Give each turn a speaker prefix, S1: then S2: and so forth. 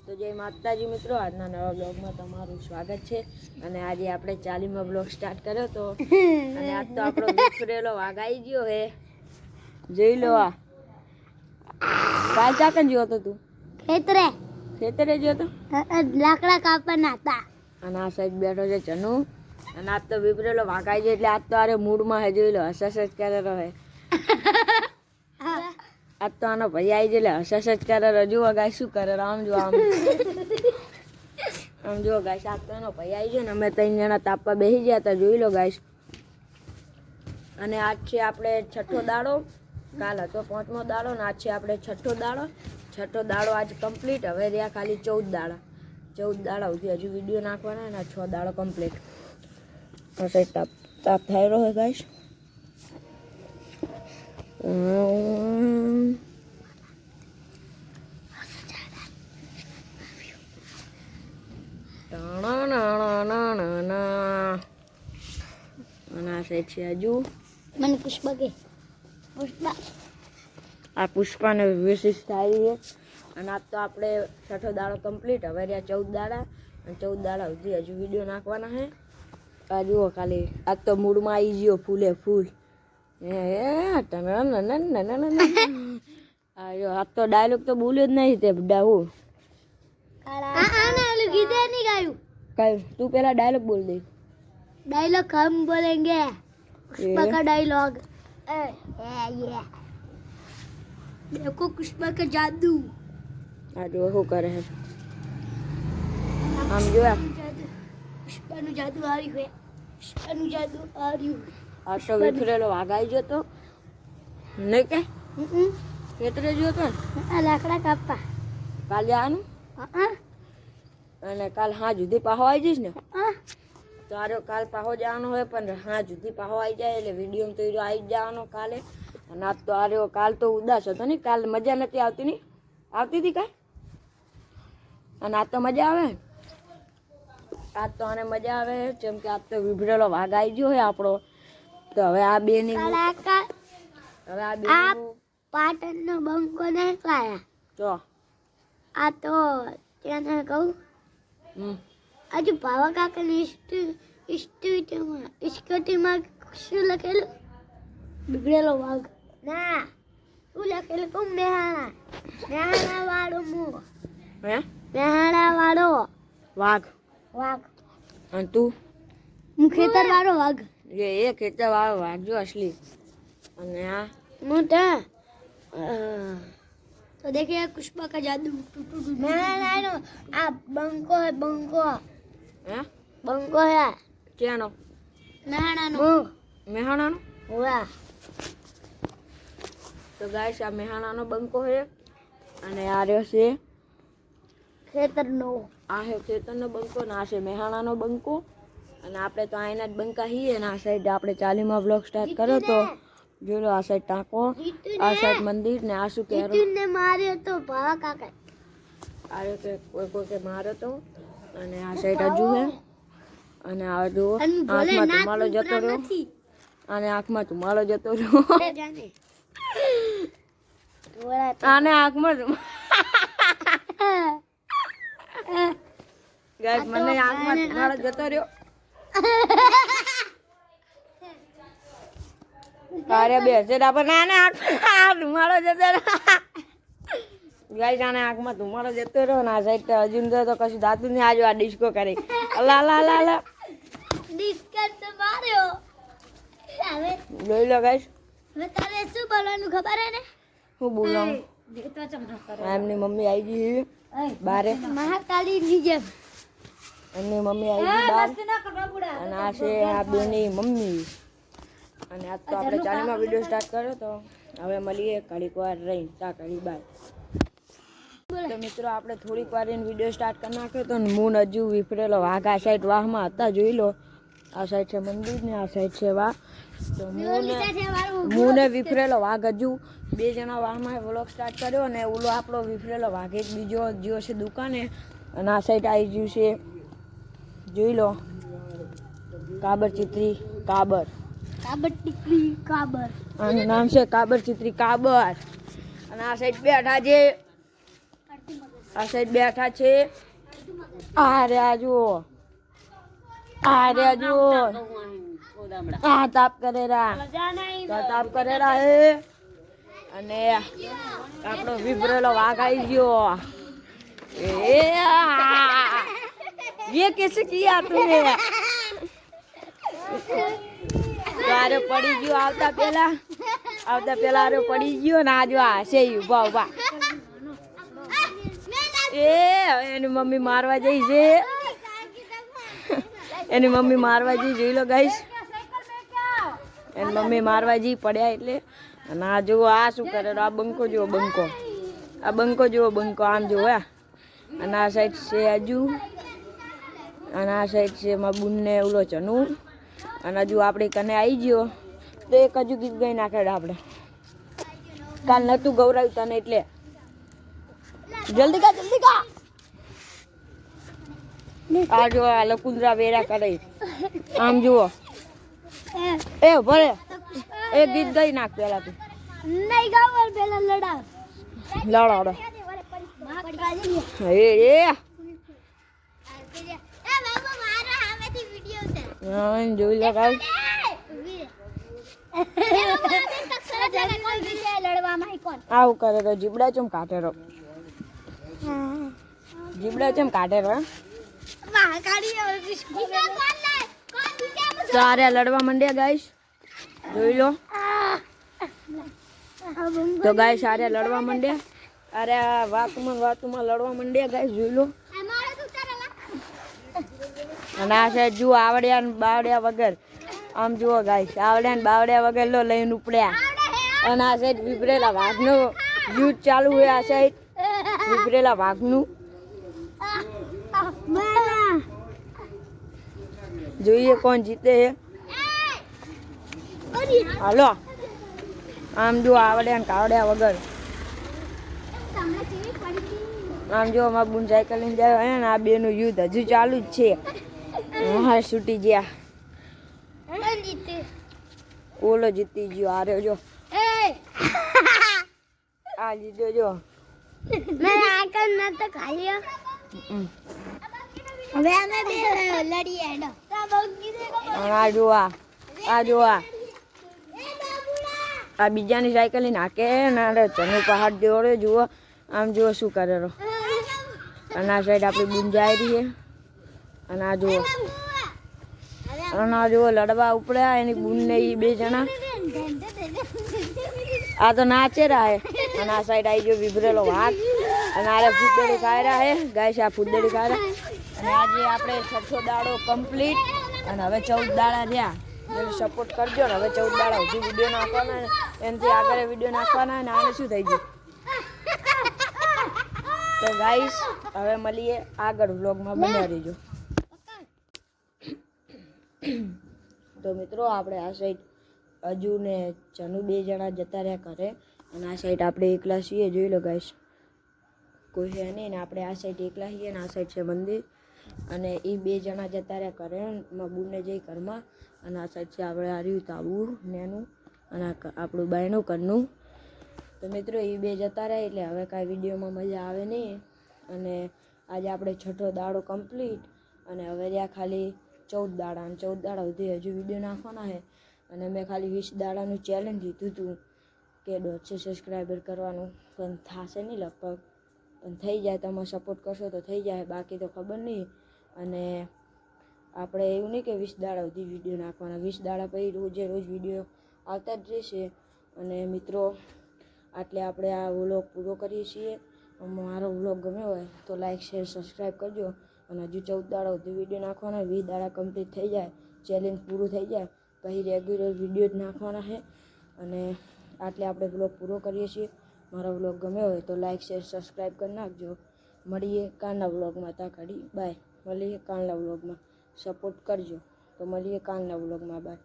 S1: તો જય માતાજી મિત્રો, આજના નવા બ્લોગમાં તમારું સ્વાગત છે. અને આજે આપણે 40મો બ્લોગ સ્ટાર્ટ કર્યો તો અને આજ તો આપણો વિફરેલો વાઘ આવી ગયો હે. જોઈ લો, આ કાલ ચાકન ગયો હતો તું? ખેતરે ગયો તો,
S2: લાકડા કાપવાના હતા.
S1: અને આ સાઈડ બેઠો છે ચનુ. અને આજ તો વિફરેલો વાઘ આવી ગયો એટલે આજ તો આરે મૂડમાં હે. જોઈ લો, હસસ જ કરેલો હે. આજ તો આનો ભાઈ આવી જાય એટલે હસસ જ કરે. જુઓ ગાય શું કરે, આમ જો આમ આમ જુઓ ગાય. આજ તો એનો ભાઈ આવી ગયો ને અમે 3 જણા તાપવા બેસી ગયા હતા. જોઈ લો ગાય. અને આજ છે આપણે 6થો દાડો. કાલ હતો 5મો દાડો ને આજ છે આપણે 6થો દાડો. 6થો દાડો આજ કમ્પ્લીટ. હવે રહ્યા ખાલી 14 દાડા. 14 દાડા સુધી હજુ વિડીયો નાખવાના ને 6 દાડો કમ્પ્લીટ. તાપ તાપ થઈ રહ્યો ગાય.
S2: મને પુષ્પા કે પુષ્પા
S1: આ પુષ્પાને વિશિષ્ટ આવી છે. અને આજ તો આપણે 6થો દાડો કમ્પ્લીટ. હવે રહ્યા 14 દાડા અને 14 દાડા સુધી હજુ વિડીયો નાખવાના છે. આ જુઓ ખાલી આજ તો મૂડમાં આવી ગયો ફૂલે ફૂલ. આજ તો ડાયલોગ તો બોલ્યો જ નહીં તે બધા. હું કઈ તું પેલા ડાયલોગ બોલ દે.
S2: डायलॉग हम बोलेंगे पुष्पा का डायलॉग ये देखो पुष्पा का जादू
S1: આ જો શું કરે છે આમ જોયા.
S2: પુષ્પાનું જાદુ આવ્યું છે. પુષ્પાનું જાદુ આવ્યું.
S1: આ તો વિખરેલો વાઘ આવી ગયો તો નહીં કે ખેતરે ગયો તો ને.
S2: આ લાકડા કાપવા
S1: કાલ જવાનું અને કાલ હા સુધી પાહો આવી જઈશ ને. તારો કાલ પાહો જવાનો હોય પણ હા સુધી પાહો આવી જાય એટલે વિડીયો તો આવી જ જવાનો કાલે. અને આજ તો આર્યો કાલ તો ઉદાસ હતો ને. કાલ મજા નથી આવતી ની આવતી હતી કાંઈ. અને આજ તો મજા આવે. આજ તો આને મજા આવે જેમ કે આજ તો વિભરેલો વાઘ આવી ગયો હોય આપણો. તો હવે આ બે ની હવે આ બે
S2: પાટણનો બંકો નહીં લાયા.
S1: જો
S2: આ તો તેને કહું આજુ ભાવા કાકાની સ્કૂટીમાં શું લખેલું? બિગડેલો વાઘ. ના, શું લખેલું કહું? મેહાણા. મેહાણા વાળો હું.
S1: હે
S2: મેહાણા વાળો
S1: વાઘ.
S2: વાઘ.
S1: અને તું?
S2: હું ખેતર વાળો વાઘ.
S1: એ ખેતર વાળો વાઘ જો અસલી. અને આ
S2: હું તો देखिए पुष्पा का जादू. मेहाणाનો આ બંકો है બંકો.
S1: હે
S2: બંકો है
S1: ક્યાંનો?
S2: મેહાણાનો.
S1: મેહાણાનો?
S2: વાહ.
S1: તો ગાઈસ આ મેહાણાનો બંકો છે. અને આ રહ્યો છે
S2: ખેતરનો.
S1: આ છે ખેતરનો બંકો ને આ છે મેહાણાનો બંકો. અને આપણે તો આઈના જ બંકા છીએ. ને આ સાઈડ આપણે 40મા બ્લોગ સ્ટાર્ટ કર્યો તો. જો લો આ સાઈડ ટાંકો, આ સાઈડ મંદિર ને આ શું કહેરો
S2: જીતુને માર્યો તો ભાવા કાકા.
S1: આ કે કોઈ કે માર્યો તો. અને આ સાઈડ હજુ છે. અને આ જો આંખમાં ધુમાડો જતો રહ્યો. આને આંખમાં ધુમાડો જતો રહ્યો. આને આંખમાં ગાઈસ મને આંખમાં ધુમાડો જતો રહ્યો. તારે બે છે ડાબર ના ધુમાડો જતો રહ્યો. ગાઈસ આને આંખમાં ધુમાડો જતો રહ્યો. ને આ સાઈડ અર્જુન તો કશું દાતું નહીં. આજો આ ડિસ્કો કરી અલા અલા અલા અલા
S2: ડિસ્કો તો માર્યો. હવે
S1: જોઈ લો ગાઈસ.
S2: હવે તારે શું બોલવાનું ખબર હે ને?
S1: હું બોલાવું? એમની મમ્મી આવી ગઈ બારે.
S2: મહાકાળી ની જેમ
S1: એમની મમ્મી આવી ગઈ બાર. અને આ છે આ બેની મમ્મી. અને આજ તો આપણે 40માં વિડીયો સ્ટાર્ટ કર્યો તો. હવે મળીએ ઘડીક વાર રહીને. ઘડી બાય. તો મિત્રો આપણે થોડીક વાર એને વિડીયો સ્ટાર્ટ કરી નાખ્યો તો. મૂન હજુ વિફરેલો વાઘ આ સાઈડ વાહમાં હતા. જોઈ લો આ સાઈડ છે મંદિર ને આ સાઈડ છે વાહ. તો મૂને વિફરેલો વાઘ હજુ 2 જણા વાહમાં વ્લોગ સ્ટાર્ટ કર્યો. અને ઓલો આપણો વિફરેલો વાઘ એક બીજો જ્યો છે દુકાને. અને આ સાઈડ આવી ગયું છે જોઈ લો કાબર ચિત્રી કાબર.
S2: કાબર ટીકરી કાબર.
S1: આનું નામ છે કાબર ચિત્રી કાબર. અને આ સાઈડ બેઠા છે આ સાઈડ બેઠા છે. આ રહ્યા જુઓ, આ રહ્યા જુઓ, આ તાપ કરેરા, તાપ કરેરા હે. અને આપણો વિભરેલો વાઘ આવી ગયો. ये कैसे किया तूने? આરે પડી ગયો આવતા પેલા આરે પડી ગયો ને આજો આ છે ઉભા એ એની મમ્મી મારવા જઈ છે. એની મમ્મી મારવા જઈ જોઈ લો ગાઈસ. એની મમ્મી મારવા જઈ પડ્યા એટલે. અને આ જુઓ આ શું કરે આ બંકો જુઓ બંકો, આ બંકો જુઓ બંકો આમ જુઓ. અને આ સાઈડ છે હજુ, અને આ સાઈડ છે મારા બુનને ઓલો ચનુ. અને હજુ આપણે કને આવી ગયો તો એક હજુ ગીત ગાઈ નાખે આપણે. કાલ નતું ગૌરાવ્યું તને એટલે જલ્દી કા. આ જો આ લકુંદરા વેરા કરે આમ જુઓ. એ ભલે એક ગીત ગાઈ નાખ પેલા તું.
S2: નહીં ગાવ પેલા લડાવ.
S1: લડાડો એ જોઈ લો ગાઈસ. આવું કરે તો જીબડા ચમ કાઢે રો, જીબડા ચમ કાઢે રો. સારે લડવા માંડ્યા ગાઈસ, જોઈ લો. તો ગાઈસ સારે લડવા માંડ્યા. અરે વાતુમાં લડવા માંડ્યા ગાઈસ, જોઈ લો. અને આ સાઈડ જુઓ આવડ્યા ને બાવડ્યા વગર. આમ જુઓ ગાઈસ, આવડ્યા ને બાવડ્યા વગર લો લઈને ઉપડ્યા. અને આ સાઈડ વિભરેલા વાઘનો યુદ્ધ ચાલુ હોય. આ સાઈડ વિભરેલા વાઘનું જોઈએ કોણ જીતે છે. હાલો આમ જુઓ આવડ્યા ને કાવડ્યા વગર. આમ જો અમારા બુન સાયકલ લઈને જાય ને આ બેનું યુદ્ધ હજુ ચાલુ જ છે. હા છૂટી ગયા. ઓલો જીતી ગયો. આ રહ્યો જો, આ જીત્યો જો. આ જોવા આ બીજાની સાયકલ લઈને હાકે ને ચનુ પહાડ જોડે જુઓ. આમ જુઓ શું કરે રો. અને આ સાઈડ આપણી બુન જાય રહી છે. અને આ જુઓ, અને આ જુઓ લડવા ઉપડ્યા એની બુન ને એ બે જણા. આ તો નાચે રહ્યા હે. અને આ સાઈડ આવી ગયો વિભરેલો વાઘ. અને આ ફૂદડી ખાઈ રહ્યા હે ગાઈસ, આ ફૂદડી ખાઈ રહ્યા. અને આજે આપણે 6 દાડો કમ્પ્લીટ. અને હવે 14 દાડા રહ્યા. સપોર્ટ કરજો ને. હવે 14 દાડા સુધી વિડીયો નાખવાના, એનાથી આગળ વિડીયો નાખવાના. અને આને શું થઈ ગયું. તો ગાઈસ હવે મળીએ આગળ વ્લોગમાં, બન્યા રહેજો. તો મિત્રો આપણે આ સાઈડ હજુ ને ચનુ બે જણા જતા રહ્યા કરે. અને આ સાઈડ આપણે એકલા છીએ, જોઈ લો ગાઈસ. કોઈ છે નહીં ને આપણે આ સાઈડ એકલા છીએ. ને આ સાઈડ છે મંદિર. અને એ બે જણા જતા રહ્યા કરે બુનને જઈ ઘરમાં. અને આ સાઈડ છે આપણે હાર્યું તાબુ નેનું. અને આપણું બાયનું ઘરનું. તો મિત્રો એ બે જતા રહ્યા એટલે હવે કાંઈ વિડીયોમાં મજા આવે નહીં. અને આજે આપણે 6 દાડો કમ્પ્લીટ. અને હવે રહ્યા ખાલી 14 દાડા. અને 14 દાડા સુધી હજુ વિડીયો નાખવાના છે. અને મેં ખાલી 20 દાડાનું ચેલેન્જ લીધું હતું કે 150 સબસ્ક્રાઈબર કરવાનું. પણ થશે નહીં લગભગ, પણ થઈ જાય. તમે સપોર્ટ કરશો તો થઈ જાય, બાકી તો ખબર નહીં. અને આપણે એવું નહીં કે 20 દાડા સુધી વિડીયો નાખવાના. 20 દાડા પછી રોજે રોજ વિડીયો આવતા જ રહેશે. અને મિત્રો આટલે આપણે આ વ્લોગ પૂરો કરીએ છીએ. મારો વ્લોગ ગમ્યો હોય તો લાઈક શેર સબસ્ક્રાઈબ કરજો. અને હજુ 14 દાડા સુધી વિડીયો નાખવાના. 20 દાડા કમ્પ્લીટ થઈ જાય, ચેલેન્જ પૂરું થઈ જાય પછી રેગ્યુલર વિડીયો જ નાખવાના છે. અને આટલે આપણે વ્લોગ પૂરો કરીએ છીએ. મારો વ્લોગ ગમ્યો હોય તો લાઈક શેર સબસ્ક્રાઈબ કરી નાખજો. મળીએ કાલના વ્લોગમાં. ત્યાં ઘડી બાય. મળીએ કાલના વ્લોગમાં. સપોર્ટ કરજો. તો મળીએ કાલના વ્લોગમાં. બાય.